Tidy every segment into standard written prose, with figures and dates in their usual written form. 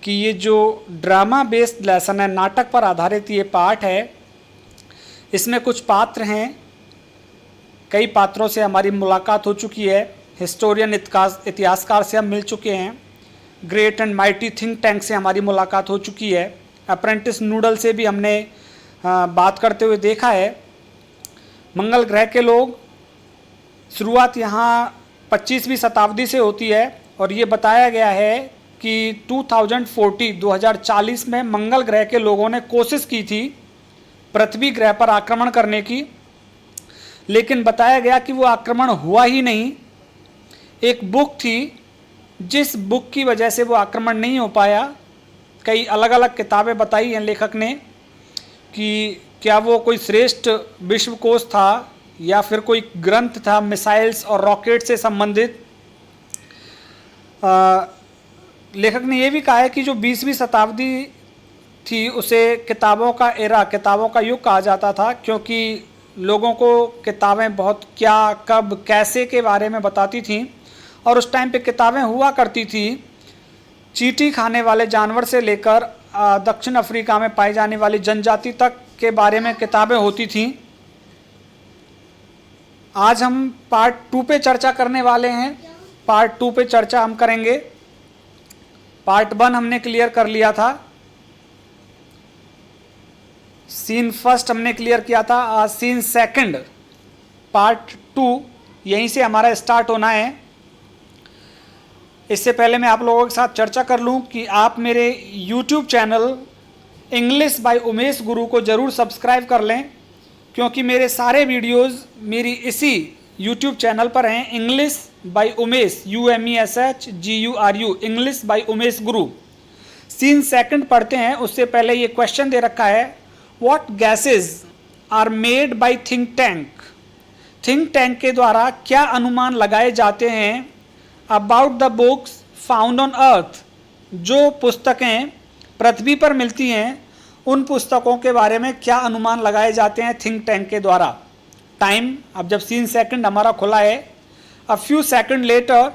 कि ये जो ड्रामा बेस्ड लेसन है, नाटक पर आधारित ये पाठ है, इसमें कुछ पात्र हैं, कई पात्रों से हमारी मुलाकात हो चुकी है, हिस्टोरियन इतिहासकार से हम मिल चुके हैं, great and mighty think tank से हमारी मुलाकात हो चुकी है, अप्रेंटिस नूडल से भी हमने बात करते हुए देखा है। मंगल ग्रह के लोग, शुरुआत यहाँ 25वीं शताब्दी से होती है और ये बताया गया है कि 2040 में मंगल ग्रह के लोगों ने कोशिश की थी पृथ्वी ग्रह पर आक्रमण करने की, लेकिन बताया गया कि वो आक्रमण हुआ ही नहीं। एक बुक थी जिस बुक की वजह से वो आक्रमण नहीं हो पाया। कई अलग अलग किताबें बताई हैं लेखक ने कि क्या वो कोई श्रेष्ठ विश्वकोश था या फिर कोई ग्रंथ था मिसाइल्स और रॉकेट से संबंधित। लेखक ने ये भी कहा है कि जो 20वीं शताब्दी थी उसे किताबों का एरा, किताबों का युग कहा जाता था, क्योंकि लोगों को किताबें बहुत क्या, कब, कैसे के बारे में बताती थीं और उस टाइम पे किताबें हुआ करती थी चींटी खाने वाले जानवर से लेकर दक्षिण अफ्रीका में पाई जाने वाली जनजाति तक के बारे में किताबें होती थीं। आज हम पार्ट 2 पे चर्चा करने वाले हैं। पार्ट 2 पे चर्चा हम करेंगे। पार्ट 1 हमने क्लियर कर लिया था, सीन फर्स्ट हमने क्लियर किया था, आज सीन सेकंड, पार्ट 2 यहीं से हमारा स्टार्ट होना है। इससे पहले मैं आप लोगों के साथ चर्चा कर लूं कि आप मेरे YouTube channel English by Umesh गुरु को ज़रूर सब्सक्राइब कर लें, क्योंकि मेरे सारे वीडियोस मेरी इसी YouTube चैनल पर हैं, English by Umesh, UMESHGURU, English by Umesh Guru. Scene second पढ़ते हैं उससे पहले ये क्वेश्चन दे रखा है, what gases are made by think tank. Think tank के द्वारा क्या अनुमान लगाए जाते हैं about the books found on Earth. जो पुस्तकें पृथ्वी पर मिलती हैं उन पुस्तकों के बारे में क्या अनुमान लगाए जाते हैं थिंक टैंक के द्वारा। टाइम, अब जब सीन सेकंड हमारा खुला है, अ फ्यू सेकंड लेटर,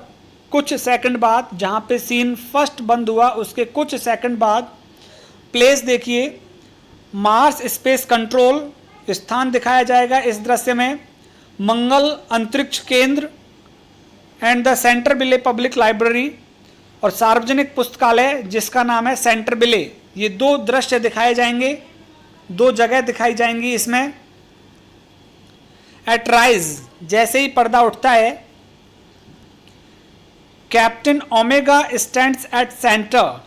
कुछ सेकंड बाद, जहाँ पे सीन फर्स्ट बंद हुआ उसके कुछ सेकंड बाद, प्लेस देखिए, मार्स स्पेस कंट्रोल, स्थान दिखाया जाएगा इस दृश्य में, मंगल अंतरिक्ष केंद्र एंड द सेंटर बिले पब्लिक लाइब्रेरी, और सार्वजनिक पुस्तकालय जिसका नाम है सेंटर बिले। ये दो दृश्य दिखाए जाएंगे, दो जगह दिखाई जाएंगी इसमें। एट राइज, जैसे ही पर्दा उठता है, captain Omega stands at center.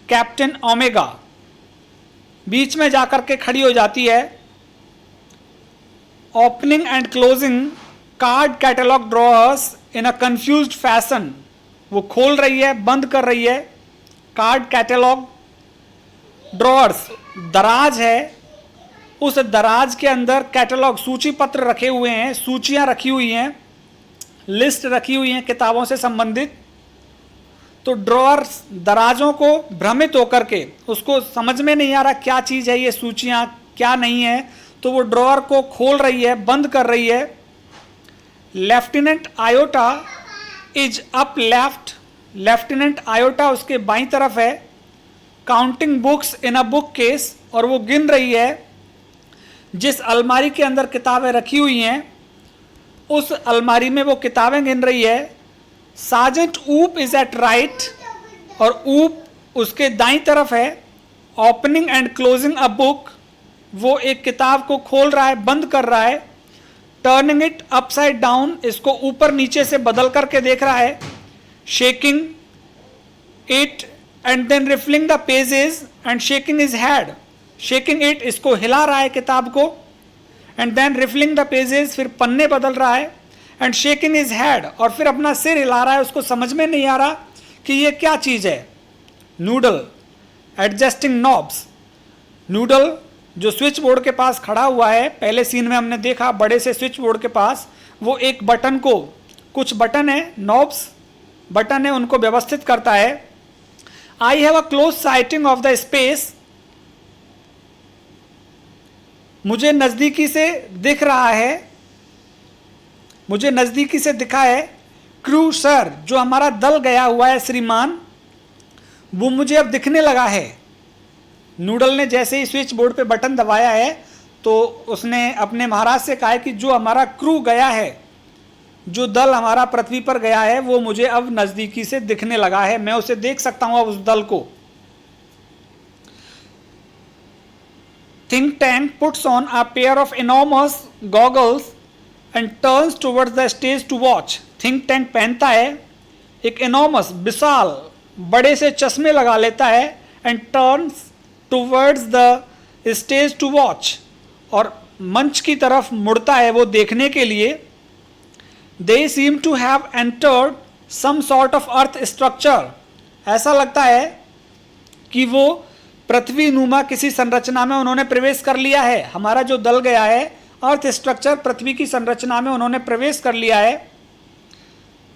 Captain Omega बीच में जाकर के खड़ी हो जाती है। Opening and closing card catalog drawers in a confused fashion. वो खोल रही है, बंद कर रही है। कार्ड कैटलॉग ड्रॉअर्स, दराज है, उस दराज के अंदर कैटलॉग, सूची पत्र रखे हुए हैं, सूचियां रखी हुई हैं, लिस्ट रखी हुई हैं किताबों से संबंधित। तो ड्रॉअर्स, दराजों को भ्रमित होकर के, उसको समझ में नहीं आ रहा क्या चीज़ है ये सूचियां, क्या नहीं है, तो वो ड्रॉअर को खोल रही है, बंद कर रही है। Lieutenant iota is up left. Lieutenant iota उसके बाईं तरफ है। Counting books in a book case, और वो गिन रही है जिस अलमारी के अंदर किताबें रखी हुई हैं उस अलमारी में वो किताबें गिन रही है। सार्जेंट ऊप इज एट राइट, और ऊप उसके दाईं तरफ है। Opening and closing a book, वो एक किताब को खोल रहा है, बंद कर रहा है। टर्निंग इट अपसाइड डाउन, इसको ऊपर नीचे से बदल करके देख रहा है। Shaking it and then riffling the pages and shaking his head. Shaking it, इसको हिला रहा है किताब को, and then riffling the pages, फिर पन्ने बदल रहा है, एंड शेकिंग हिज हेड, और फिर अपना सिर हिला रहा है। उसको समझ में नहीं आ रहा कि ये क्या चीज़ है। नूडल एडजस्टिंग नॉब्स, नूडल जो स्विच बोर्ड के पास खड़ा हुआ है, पहले सीन में हमने देखा बड़े से स्विच बोर्ड के पास, वो एक बटन को, कुछ बटन है, नॉब्स बटन है, उनको व्यवस्थित करता है। I have a close sighting of the space, मुझे नज़दीकी से दिख रहा है, मुझे नज़दीकी से दिखा है। क्रू सर, जो हमारा दल गया हुआ है श्रीमान, वो मुझे अब दिखने लगा है। नूडल ने जैसे ही स्विच बोर्ड पे बटन दबाया है तो उसने अपने महाराज से कहा है कि जो हमारा क्रू गया है, जो दल हमारा पृथ्वी पर गया है, वो मुझे अब नजदीकी से दिखने लगा है, मैं उसे देख सकता हूं अब उस दल को। Think tank puts on a pair of enormous goggles and turns towards the stage to watch. Think tank पहनता है एक enormous, विशाल, बड़े से चश्मे लगा लेता है, and turns towards the stage to watch, और मंच की तरफ मुड़ता है वो देखने के लिए। They seem to have entered some sort of earth structure. ऐसा लगता है कि वो पृथ्वी नुमा किसी संरचना में उन्होंने प्रवेश कर लिया है। हमारा जो दल गया है, अर्थ स्ट्रक्चर, पृथ्वी की संरचना में उन्होंने प्रवेश कर लिया है।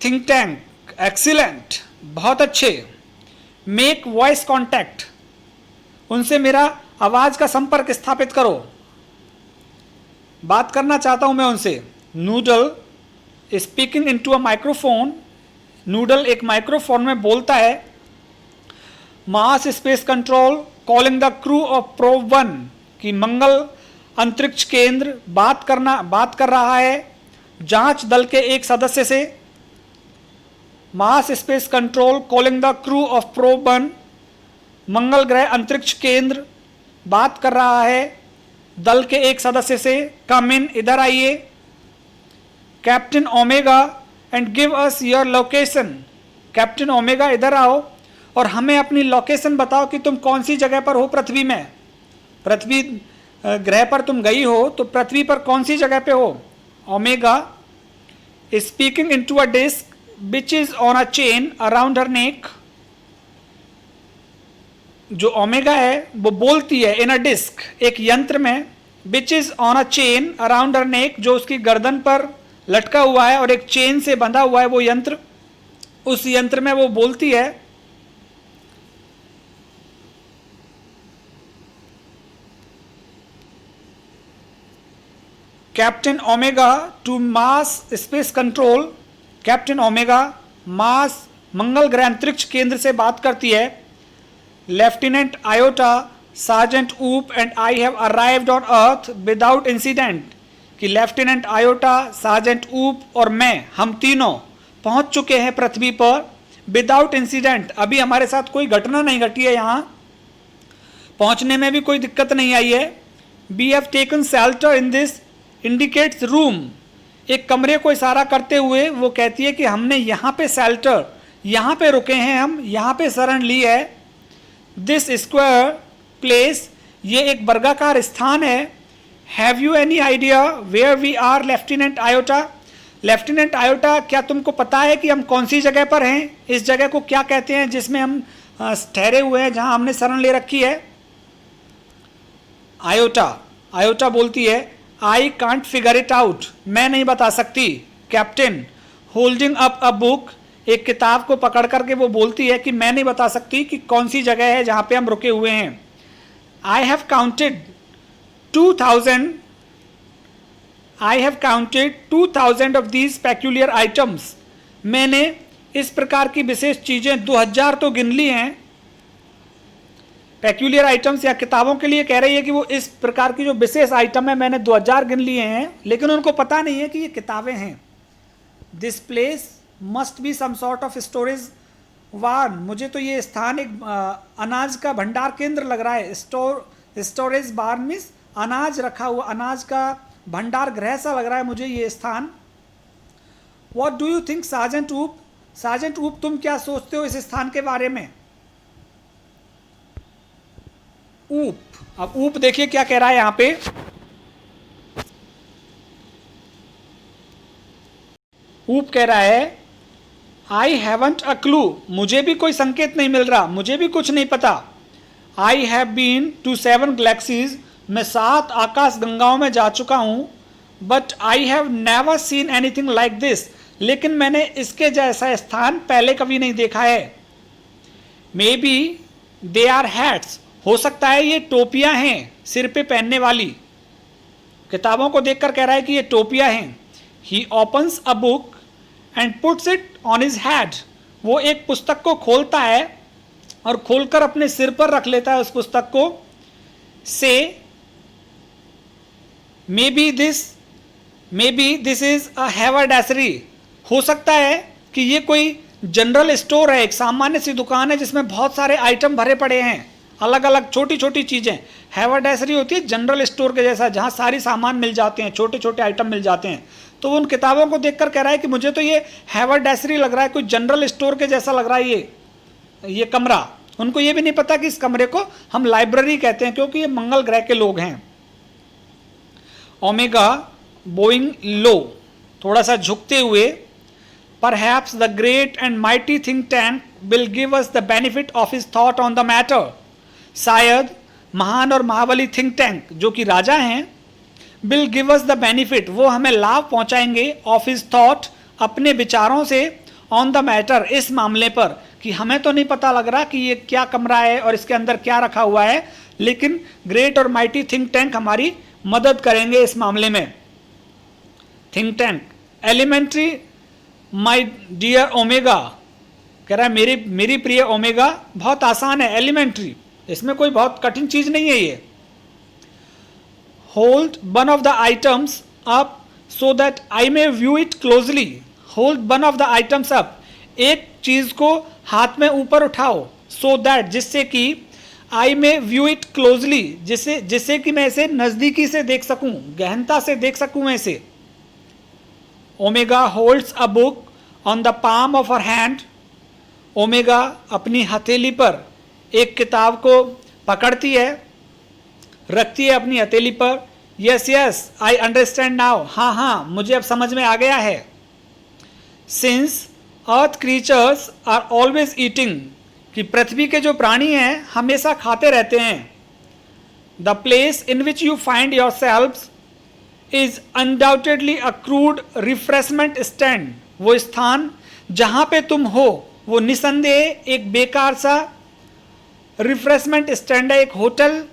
थिंक टैंक, एक्सीलेंट, बहुत अच्छे। मेक वॉइस कॉन्टैक्ट, उनसे मेरा आवाज का संपर्क स्थापित करो, बात करना चाहता हूं मैं उनसे। Noodle speaking into a microphone, noodle एक माइक्रोफोन में बोलता है। Mars space control calling the crew of probe 1, कि मंगल अंतरिक्ष केंद्र बात कर रहा है जांच दल के एक सदस्य से। Mars space control calling the crew of probe 1, मंगल ग्रह अंतरिक्ष केंद्र बात कर रहा है दल के एक सदस्य से। कम इन, इधर आइए। Captain omega and give us your location, captain omega इधर आओ और हमें अपनी लोकेशन बताओ कि तुम कौन सी जगह पर हो पृथ्वी में। पृथ्वी ग्रह पर तुम गई हो तो पृथ्वी पर कौन सी जगह पे हो। Omega speaking into a disc which is on a chain around her neck, जो ओमेगा है वो बोलती है इन अ डिस्क, एक यंत्र में, which is on a chain around her neck, जो उसकी गर्दन पर लटका हुआ है और एक चेन से बंधा हुआ है वो यंत्र। उस यंत्र में वो बोलती है। Captain Omega to Mars space control, captain Omega Mars मंगल ग्रह अंतरिक्ष केंद्र से बात करती है। Lieutenant Iota, sergeant Oop and I have arrived on earth without incident, कि लेफ्टिनेंट आयोटा, सार्जेंट ऊप और मैं, हम तीनों पहुंच चुके हैं पृथ्वी पर विदाउट इंसिडेंट। अभी हमारे साथ कोई घटना नहीं घटी है, यहाँ पहुंचने में भी कोई दिक्कत नहीं आई है। We have taken shelter in this indicates room, एक कमरे को इशारा करते हुए वो कहती है कि हमने यहाँ पे शेल्टर, यहाँ पे रुके हैं, हम यहाँ पे शरण ली है। दिस स्क्वायर प्लेस, ये एक वर्गाकार स्थान है। Have you any idea where we are Lieutenant Iota, Lieutenant Iota क्या तुमको पता है कि हम कौन सी जगह पर हैं, इस जगह को क्या कहते हैं जिसमें हम ठहरे हुए हैं, जहां हमने शरण ले रखी है। आयोटा बोलती है I can't figure it out, मैं नहीं बता सकती। Captain holding up a book, एक किताब को पकड़ करके वो बोलती है कि मैं नहीं बता सकती कि कौन सी जगह है जहां पे हम रुके हुए हैं। I have counted 2000 of these peculiar items, मैंने इस प्रकार की विशेष चीजें 2000 तो गिन ली हैं। पेक्यूलियर आइटम्स या किताबों के लिए कह रही है कि वो इस प्रकार की जो विशेष आइटम है मैंने 2000 गिन लिए हैं, लेकिन उनको पता नहीं है कि ये किताबें हैं। This place must be some sort of storage warren, मुझे तो ये स्थान एक अनाज का भंडार केंद्र लग रहा है। स्टोरेज बार्न मीन्स अनाज रखा हुआ, अनाज का भंडार गृह सा लग रहा है मुझे ये स्थान। What do you think sergeant ऊप, सार्जेंट ऊप तुम क्या सोचते हो इस स्थान के बारे में। ऊप, अब ऊप देखिए क्या कह रहा है यहां पे। ऊप कह रहा है आई हैवंट अ क्लू, मुझे भी कोई संकेत नहीं मिल रहा, मुझे भी कुछ नहीं पता। I have been to 7 galaxies, मैं 7 आकाश गंगाओं में जा चुका हूं। But I have never seen anything like this, लेकिन मैंने इसके जैसा स्थान पहले कभी नहीं देखा है। Maybe they are hats, हो सकता है ये टोपियां हैं सिर पे पहनने वाली। किताबों को देखकर कह रहा है कि ये टोपियां हैं। He opens a book and puts it on his head, वो एक पुस्तक को खोलता है और खोलकर अपने सिर पर रख लेता है उस पुस्तक को। Say maybe this is a haberdashery, हो सकता है कि ये कोई जनरल स्टोर है, एक सामान्य सी दुकान है जिसमें बहुत सारे आइटम भरे पड़े हैं, अलग अलग छोटी छोटी चीज़ें। हैवर्डैसरी होती है जनरल स्टोर के जैसा, जहाँ सारी सामान मिल जाते हैं, छोटे छोटे आइटम मिल जाते हैं। तो उन किताबों को देखकर कह रहा है कि मुझे तो ये हैवर्डैसरी लग रहा है, कोई जनरल स्टोर के जैसा लग रहा है ये कमरा। उनको ये भी नहीं पता कि इस कमरे को हम लाइब्रेरी कहते हैं, क्योंकि ये मंगल ग्रह के लोग हैं। ओमेगा बोइंग लो, थोड़ा सा झुकते हुए, perhaps the great and mighty think tank will give us the benefit of his thought on the matter. शायद महान और महाबली थिंक टैंक जो कि राजा हैं, will give us the benefit, वो हमें लाभ पहुंचाएंगे, ऑफ हिज थॉट, अपने विचारों से, ऑन द मैटर, इस मामले पर, कि हमें तो नहीं पता लग रहा कि ये क्या कमरा है और इसके अंदर क्या रखा हुआ है, लेकिन ग्रेट और माइटी थिंक टैंक हमारी मदद करेंगे इस मामले में। Think tank elementary my dear Omega, कह रहा है मेरी प्रिय ओमेगा, बहुत आसान है, एलिमेंट्री, इसमें कोई बहुत कठिन चीज नहीं है ये। Hold one of the items up so that I may view it closely. Hold one of the items up, एक चीज को हाथ में ऊपर उठाओ, सो दैट, जिससे कि आई मे व्यू इट क्लोजली, जिससे कि मैं इसे नजदीकी से देख सकूं, गहनता से देख सकूं मैं इसे। Omega holds a book on the palm of her hand. Omega अपनी हथेली पर एक किताब को पकड़ती है, रखती है अपनी हथेली पर। Yes yes I understand now, हाँ हाँ मुझे अब समझ में आ गया है। Since Earth creatures are always eating, कि पृथ्वी के जो प्राणी हैं हमेशा खाते रहते हैं। The place in which you find your selves is undoubtedly a crude refreshment stand, वो स्थान जहाँ पे तुम हो वो निसंदेह एक बेकार सा रिफ्रेशमेंट स्टैंड है, एक होटल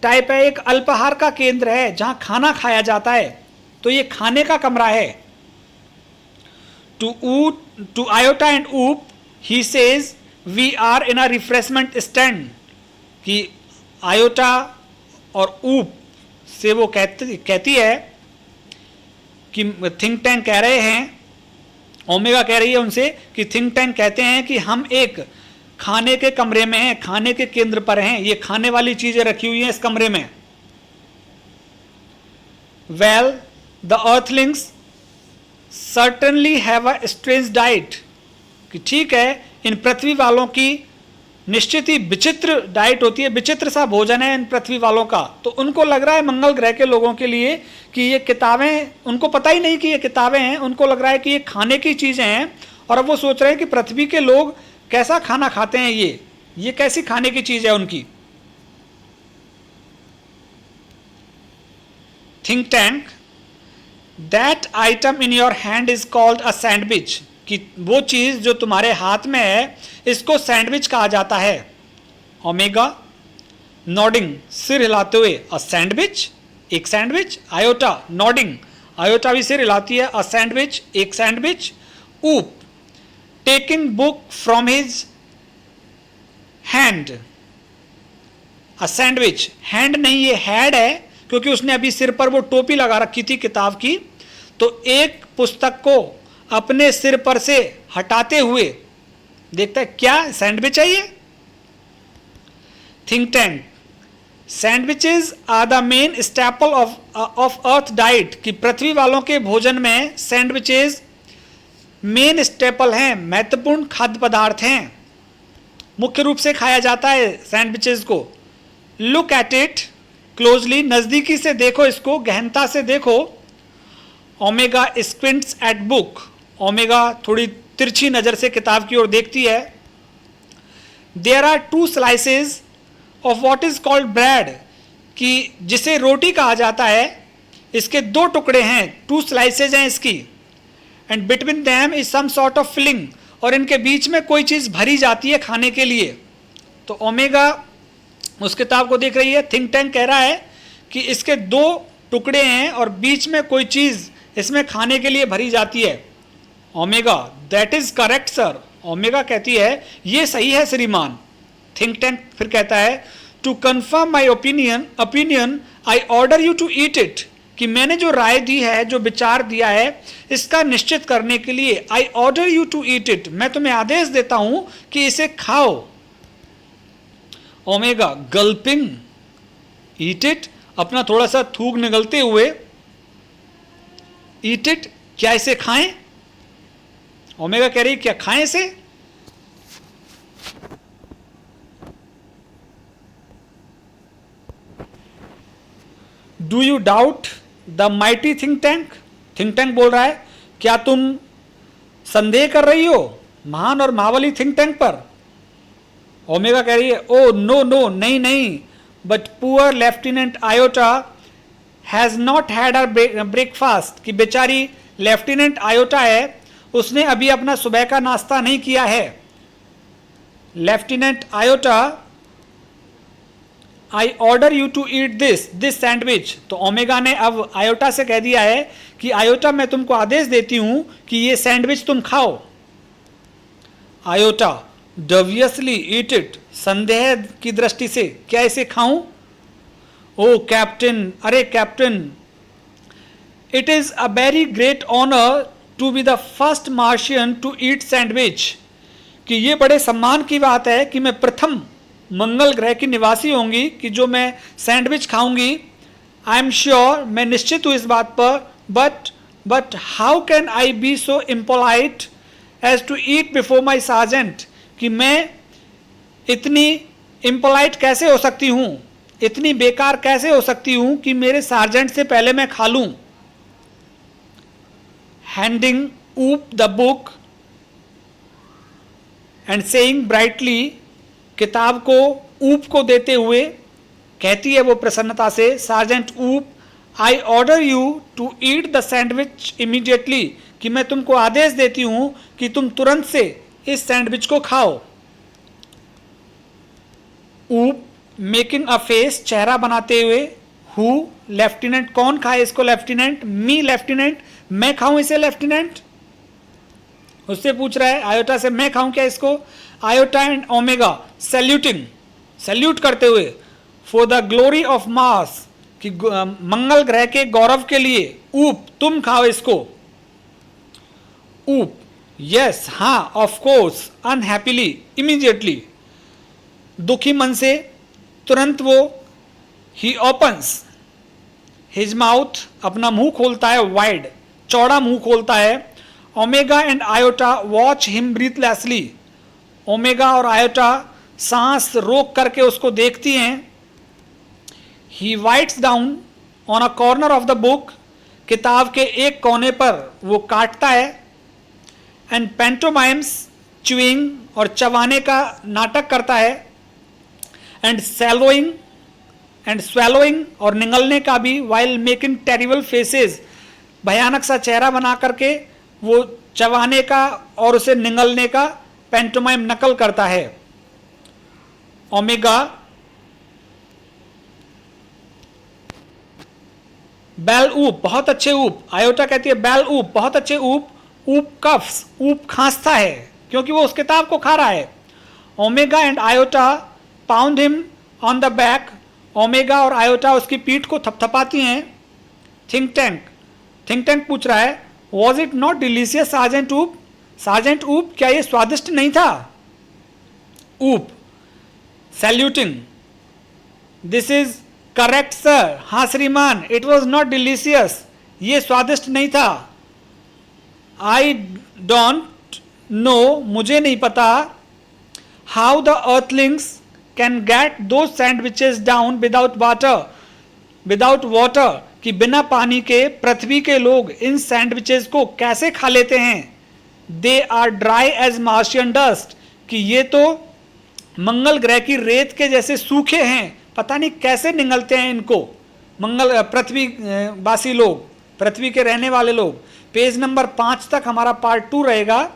टाइप है, एक अल्पाहार का केंद्र है जहाँ खाना खाया जाता है, तो ये खाने का कमरा है। To Iota and Oop he says we are in a refreshment stand, कि आयोटा और ऊप से वो कहती है कि थिंक टैंक कह रहे हैं, ओमेगा कह रही है उनसे कि थिंक टैंक कहते हैं कि हम एक खाने के कमरे में हैं, खाने के केंद्र पर हैं, ये खाने वाली चीजें रखी हुई हैं इस कमरे में। Well the Earthlings certainly have a strange diet, कि ठीक है इन पृथ्वी वालों की निश्चित ही विचित्र डाइट होती है, विचित्र सा भोजन है इन पृथ्वी वालों का। तो उनको लग रहा है मंगल ग्रह के लोगों के लिए कि ये किताबें, उनको पता ही नहीं कि ये किताबें हैं, उनको लग रहा है कि ये खाने की चीजें हैं, और अब वो सोच रहे हैं कि पृथ्वी के लोग कैसा खाना खाते हैं, ये कैसी खाने की चीज है उनकी। Think tank that item in your hand is called a sandwich, कि वो चीज जो तुम्हारे हाथ में है इसको सैंडविच कहा जाता है। ओमेगा नॉडिंग, सिर हिलाते हुए, अ सैंडविच, एक सैंडविच। आयोटा नॉडिंग, आयोटा भी सिर हिलाती है, अ सैंडविच, एक सैंडविच। ऊप taking book from his hand, a sandwich, hand नहीं ये हैड है, क्योंकि उसने अभी सिर पर वो टोपी लगा रखी थी किताब की, तो एक पुस्तक को अपने सिर पर से हटाते हुए देखता है क्या सैंडविच है ये। Think tank sandwiches are the main staple of Earth diet, कि पृथ्वी वालों के भोजन में सैंडविचेस मेन स्टेपल हैं, महत्वपूर्ण खाद्य पदार्थ हैं, मुख्य रूप से खाया जाता है सैंडविचेस को। लुक एट इट क्लोजली, नजदीकी से देखो इसको, गहनता से देखो। Omega squints at book, Omega थोड़ी तिरछी नजर से किताब की ओर देखती है। There are 2 slices of what is called bread, कि जिसे रोटी कहा जाता है, इसके 2 टुकड़े हैं, 2 स्लाइसेज हैं इसकी। And between them is some sort of filling, और इनके बीच में कोई चीज भरी जाती है खाने के लिए। तो ओमेगा उस किताब को देख रही है, थिंक टैंक कह रहा है कि इसके 2 टुकड़े हैं और बीच में कोई चीज इसमें खाने के लिए भरी जाती है। Omega that is correct sir, omega कहती है ये सही है श्रीमान। थिंक टैंक फिर कहता है to confirm my opinion I order you to eat it, कि मैंने जो राय दी है, जो विचार दिया है, इसका निश्चित करने के लिए I order you to eat it, मैं तुम्हें आदेश देता हूं कि इसे खाओ। ओमेगा गल्पिंग, ईट इट, अपना थोड़ा सा थूक निगलते हुए, ईट इट, क्या इसे खाएं? ओमेगा कह रही क्या खाएं इसे? Do you doubt the mighty think tank? Think tank बोल रहा है क्या तुम संदेह कर रही हो महान और महाबली थिंक टैंक पर? ओमेगा कह रही है ओ नो नो, नहीं नहीं, but poor lieutenant iota has not had a breakfast, कि बेचारी लेफ्टिनेंट आयोटा है, उसने अभी अपना सुबह का नाश्ता नहीं किया है। Lieutenant Iota I order you to eat this sandwich. तो ओमेगा ने अब आयोटा से कह दिया है कि आयोटा मैं तुमको आदेश देती हूं कि ये सैंडविच तुम खाओ। आयोटा डवियसली ईट इट, संदेह की दृष्टि से, क्या इसे खाऊं? ओ कैप्टन, अरे captain, it is a very great honour to be the first Martian to eat sandwich, कि ये बड़े सम्मान की बात है कि मैं प्रथम मंगल ग्रह की निवासी होंगी कि जो मैं सैंडविच खाऊंगी। आई एम श्योर, मैं निश्चित हूं इस बात पर, but how can I be so impolite as to eat before my sergeant, कि मैं इतनी इम्पोलाइट कैसे हो सकती हूं, इतनी बेकार कैसे हो सकती हूं कि मेरे सार्जेंट से पहले मैं खा लूं। हैंडिंग ऊप the book and saying brightly, किताब को ऊप को देते हुए कहती है वो प्रसन्नता से, Sergeant Oop, I order you to eat the sandwich immediately, कि मैं तुमको आदेश देती हूं कि तुम तुरंत से इस सैंडविच को खाओ। ऊप मेकिंग अ फेस, चेहरा बनाते हुए, हु, लेफ्टिनेंट, कौन खाए इसको? लेफ्टिनेंट, मी लेफ्टिनेंट, मैं खाऊं इसे लेफ्टिनेंट? उससे पूछ रहा है आयोटा से, मैं खाऊं क्या इसको? Iota and omega saluting, salute करते हुए, for the glory of Mars, कि मंगल ग्रह के गौरव के लिए, ऊप, तुम खाओ इसको। ऊप, यस, हाँ, ऑफ कोर्स, अनहैप्पीली, इमीडिएटली, दुखी मन से, तुरंत वो, ही ओपन्स हिज माउथ, अपना मुंह खोलता है, वाइड, चौड़ा मुंह खोलता है। Omega and Iota watch him breathlessly, Omega और आयोटा सांस रोक करके उसको देखती हैं। He writes down on a corner of the book, किताब के एक कोने पर वो काटता है। एंड पेंटोमाइम्स च्यूइंग, और चबाने का नाटक करता है। एंड सैलोइंग एंड स्वेलोइंग, और निगलने का भी, वाइल मेकिंग टेरिबल फेसेस, भयानक सा चेहरा बना करके वो चबाने का और उसे निगलने का पेंटोमाइम नकल करता है। ओमेगा बेल ऊप, बहुत अच्छे ऊप, आयोटा कहती है बेल ऊप, बहुत अच्छे ऊप। ऊप कफ्स, ऊप खांसता है क्योंकि वो उस किताब को खा रहा है। Omega and iota pound him on the back, omega और आयोटा उसकी पीठ को थपथपाती हैं। थिंक टैंक पूछ रहा है was it not delicious sergeant ऊप, सार्जेंट ऊप, क्या ये स्वादिष्ट नहीं था? ऊप saluting, this is correct sir, हाँ श्रीमान, इट वॉज नॉट डिलीशियस, ये स्वादिष्ट नहीं था। आई डोंट नो, मुझे नहीं पता, how the Earthlings can get दो सैंडविचेस डाउन विदाउट वाटर, कि बिना पानी के पृथ्वी के लोग इन सैंडविचेस को कैसे खा लेते हैं। They are dry as Martian dust, कि ये तो मंगल ग्रह की रेत के जैसे सूखे हैं, पता नहीं कैसे निगलते हैं इनको पृथ्वी वासी लोग, पृथ्वी के रहने वाले लोग। पेज नंबर 5 तक हमारा पार्ट 2 रहेगा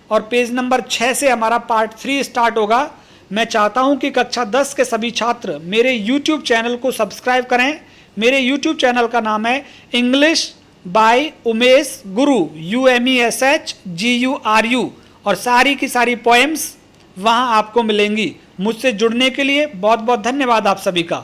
और पेज नंबर 6 से हमारा पार्ट 3 स्टार्ट होगा। मैं चाहता हूं कि कक्षा 10 के सभी छात्र मेरे YouTube चैनल को सब्सक्राइब करें। मेरे YouTube चैनल का नाम है English by Umesh Guru, UMESH GURU, और सारी की सारी पोएम्स वहां आपको मिलेंगी। मुझसे जुड़ने के लिए बहुत बहुत धन्यवाद आप सभी का।